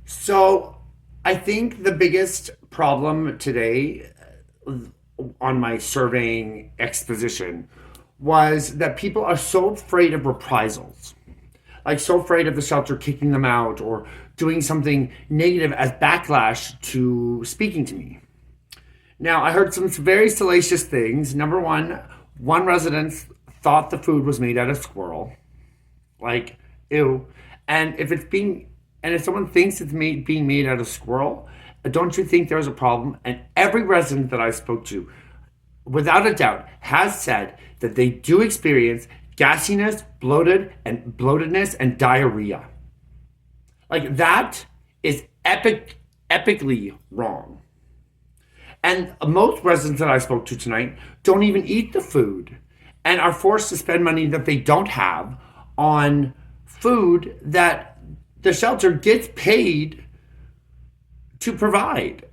So I think the biggest problem today on my surveying exposition was that people are so afraid of reprisals, like so afraid of the shelter kicking them out or doing something negative as backlash to speaking to me. Now, I heard some very salacious things. Number one resident thought the food was made out of squirrel. Like, ew. And if someone thinks being made out of squirrel, don't you think there's a problem? And every resident that I spoke to, without a doubt, has said that they do experience gassiness, bloatedness, and diarrhea. Like that is epically wrong. And most residents that I spoke to tonight don't even eat the food and are forced to spend money that they don't have on food that the shelter gets paid to provide.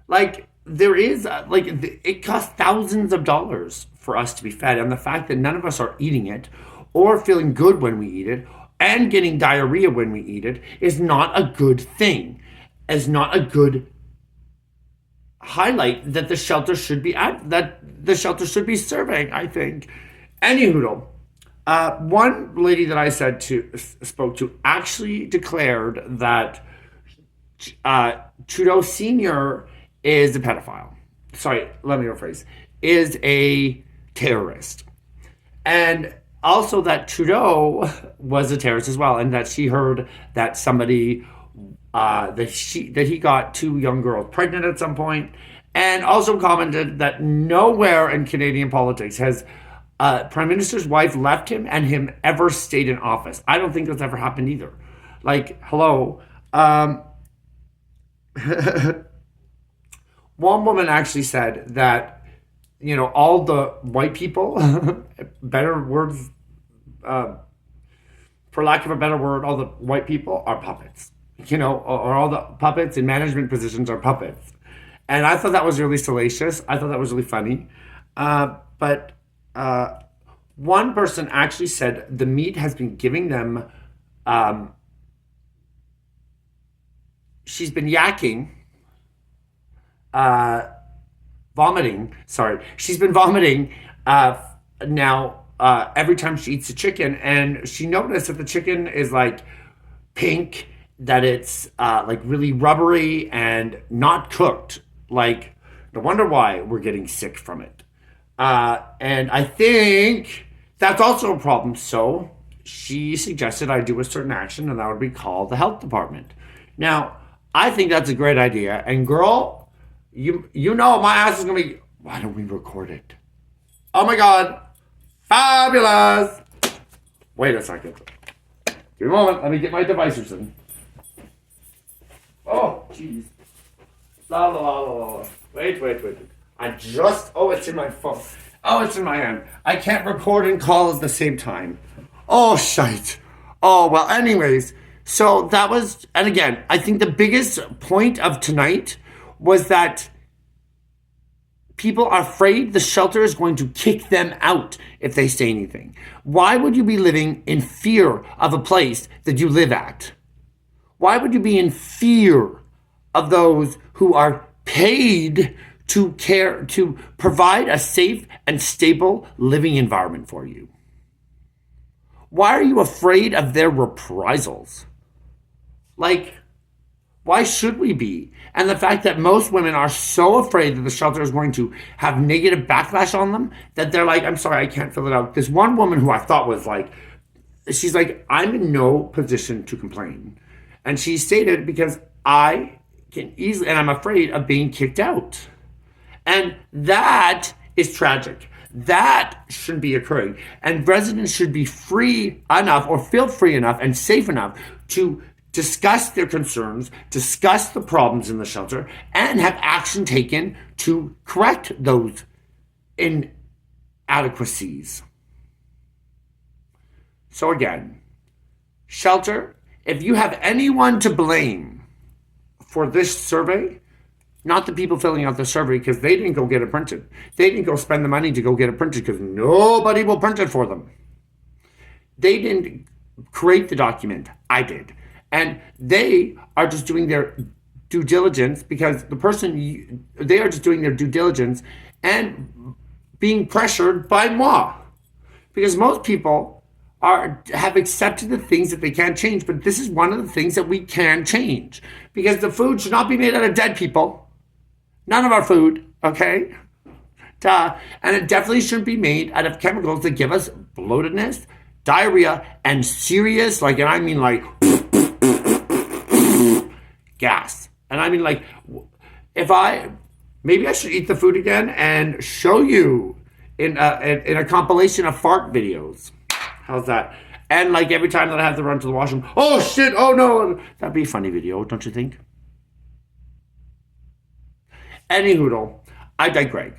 Like there is like it costs thousands of dollars for us to be fed, and the fact that none of us are eating it or feeling good when we eat it and getting diarrhea when we eat it is not a good thing. Is not a good highlight that the shelter should be serving, I think. Anywho, one lady that I spoke to actually declared that Trudeau Senior is a pedophile. Sorry, let me rephrase. Is a terrorist, and also that Trudeau was a terrorist as well, and that she heard that somebody that he got two young girls pregnant at some point, and also commented that nowhere in Canadian politics has Prime Minister's wife left him and him ever stayed in office. I don't think that's ever happened either. Like, hello. One woman actually said that, all the white people, better words, for lack of a better word, all the white people are puppets. Or all the puppets in management positions are puppets. And I thought that was really salacious. I thought that was really funny. But one person actually said the meat has been giving them, she's been yakking, vomiting. Sorry. She's been vomiting now every time she eats a chicken. And she noticed that the chicken is like pink, that it's like really rubbery and not cooked. Like, no wonder why we're getting sick from it. And I think that's also a problem. So she suggested I do a certain action, and that would be call the health department. Now, I think that's a great idea. And girl, you know my ass is gonna be. Why don't we record it? Oh my God, fabulous! Wait a second. Give me a moment. Let me get my devices in. Oh, jeez. La la la la la. Wait. It's in my phone. Oh, it's in my hand. I can't record and call at the same time. Oh, shite. Oh, well, anyways. So that was, and again, I think the biggest point of tonight was that people are afraid the shelter is going to kick them out if they say anything. Why would you be living in fear of a place that you live at? Why would you be in fear of those who are paid to provide a safe and stable living environment for you? Why are you afraid of their reprisals? Like, why should we be? And the fact that most women are so afraid that the shelter is going to have negative backlash on them that they're like, I'm sorry, I can't fill it out. There's one woman who I thought was like, she's like, I'm in no position to complain. And she stated, because I can easily, and I'm afraid of being kicked out. And that is tragic. That shouldn't be occurring. And residents should be free enough or feel free enough and safe enough to discuss their concerns, discuss the problems in the shelter, and have action taken to correct those inadequacies. So again, shelter, if you have anyone to blame for this survey, not the people filling out the survey, because they didn't go get it printed. They didn't go spend the money to go get it printed because nobody will print it for them. They didn't create the document. I did. And they are just doing their due diligence because they are just doing their due diligence and being pressured by moi. Because most people have accepted the things that they can't change, but this is one of the things that we can change. Because the food should not be made out of dead people. None of our food, okay? Duh. And it definitely shouldn't be made out of chemicals that give us bloatedness, diarrhea, and serious, like, and I mean like gas. And I mean like, maybe I should eat the food again and show you in a compilation of fart videos. How's that? And like every time that I have to run to the washroom, oh shit, oh no, that'd be a funny video, don't you think? Any hoodle, I digress.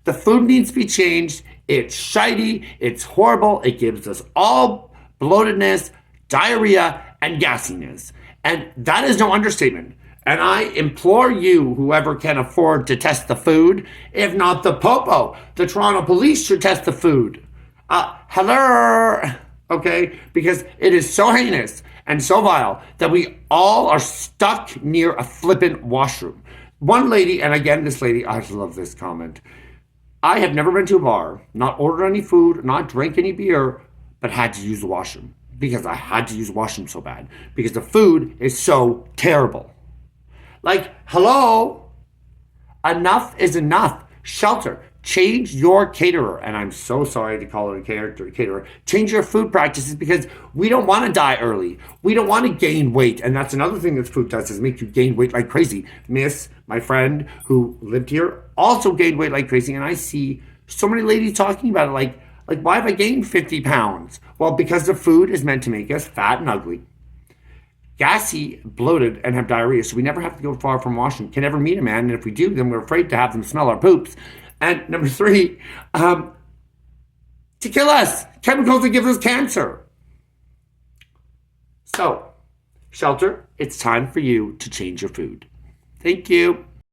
The food needs to be changed. It's shitey, it's horrible, it gives us all bloatedness, diarrhea, and gassiness. And that is no understatement. And I implore you, whoever can afford to test the food, if not the Popo, the Toronto police should test the food. Hello, okay? Because it is so heinous and so vile that we all are stuck near a flippant washroom. One lady, and again, this lady, I love this comment. I have never been to a bar, not ordered any food, not drank any beer, but had to use the washroom. Because I had to use the washroom so bad. Because the food is so terrible. Like, hello? Enough is enough. Shelter. Change your caterer. And I'm so sorry to call it a caterer. Change your food practices because we don't want to die early. We don't want to gain weight. And that's another thing that food does is make you gain weight like crazy. Miss, my friend who lived here, also gained weight like crazy. And I see so many ladies talking about it like why have I gained 50 pounds? Well, because the food is meant to make us fat and ugly, gassy, bloated, and have diarrhea. So we never have to go far from washing. Can never meet a man. And if we do, then we're afraid to have them smell our poops. And number 3, to kill us. Chemicals that give us cancer. So, Shelter, it's time for you to change your food. Thank you.